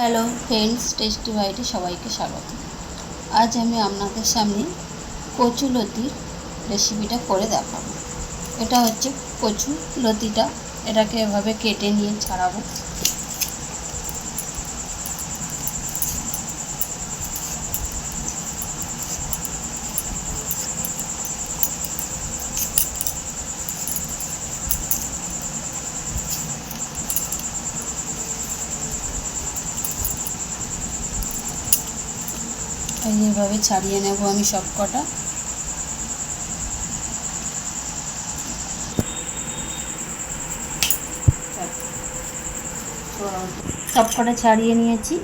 Hello friends, tasty বাইটে সবাইকে স্বাগত। আজ আমি আপনাদের সামনে কচুলতির রেসিপিটা করে দেখাবো। এটা হচ্ছে কচুলতিটা, এটাকে এভাবে কেটে নিয়ে ছাড়াবো। এইভাবে ছাড়িয়ে নেব আমি সব কটা। সব কটা ছাড়িয়ে নিয়েছি,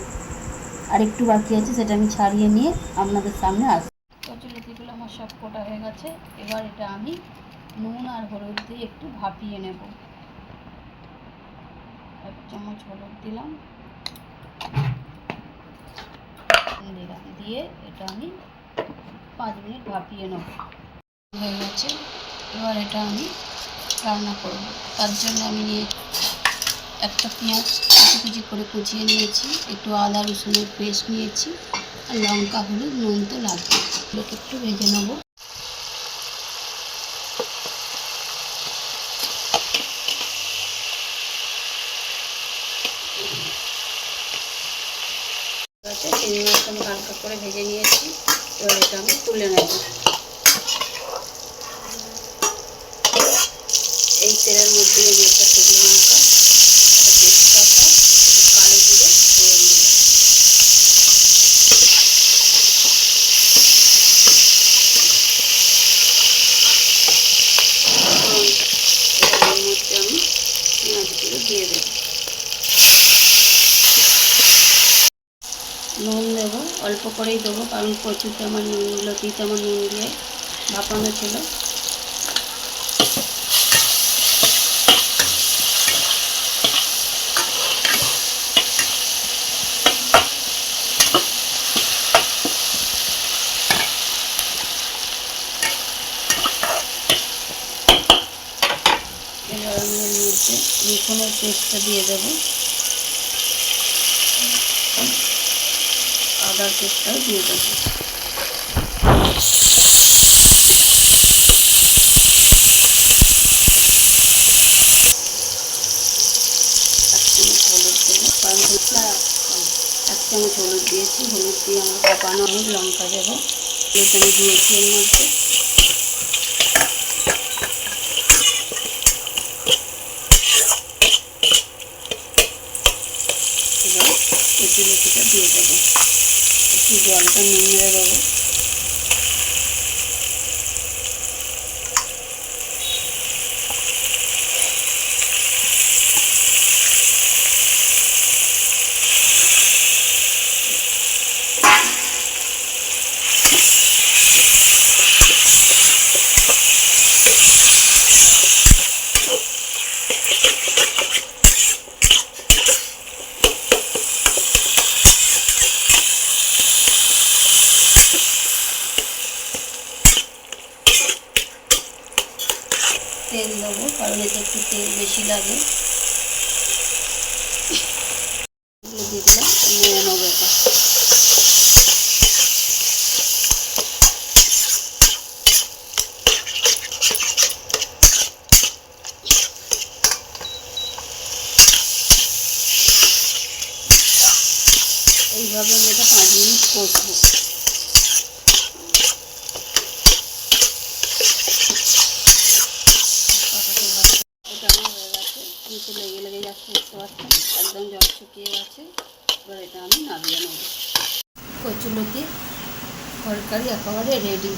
আর একটু বাকি আছে, সেটা আমি ছাড়িয়ে নিয়ে আপনাদের সামনে আসবো। কচুলতিগুলো আমার সব কটা হয়ে গেছে। এবার এটা আমি নুন আর হলুদ দিয়ে একটু ভাপিয়ে নেব। 1 চামচ হলুদ দিলাম, দিয়ে এটা আমি 5 মিনিট ভাপিয়ে নেব। হয়ে গেছে। এবার এটা আমি রান্না করব। তার জন্য আমি একটা পেঁয়াজ কুচি কুচি করে কুচিয়ে নিয়েছি, একটু আদা রসুনের পেস্ট নিয়েছি, আর লঙ্কা হলুদ নুন তো লাগবে। এগুলোকে একটু ভেজে নেব। চিংড়ি মাছটা আমি হালকা করে ভেজে নিয়েছি। এবার এটা আমি তুলে নেব। এই তেলের মধ্যে আমি একটা শুকনো লঙ্কা, একটা তেজপাতা, কালো জিরে ফোড়ন দিলাম। এর মধ্যে আমি পেঁয়াজগুলো দিয়ে দেব। নুন দেবো, অল্প করেই দেবো, কারণ কচুতে আমার লতিতে আমার নুন দিয়ে ভাপানো ছিল। এবার আমি এর মধ্যে রসুনের পেস্টটা দিয়ে দেবো, আদার পেস্টটাও দিয়ে দেবো। হলুদ দেবো, কারণ 1 চামচ হলুদ দিয়েছি। হলুদ দিয়ে আমার ভাপানো আমি লঙ্কা দেবো, হলুদ আমি দিয়েছি এর মধ্যে। এবার কচুলতিটা দিয়ে দেবো, একটু জলটা নিংড়ে দেবো। তেল দেবো, কারণ এতে একটু তেল বেশি লাগে। এগুলো দিয়ে দিলাম, নেড়ে নেবো এটা। এইভাবে আমি এটা 5 মিনিট কষবো। এটা আমার হয়ে গেছে, নিচে লেগে লেগে যাচ্ছে, দেখতে পাচ্ছেন একদম জল শুকিয়ে গেছে। এবার এটা আমি নামিয়ে নেব। কচুলতি তরকারি একেবারে রেডি।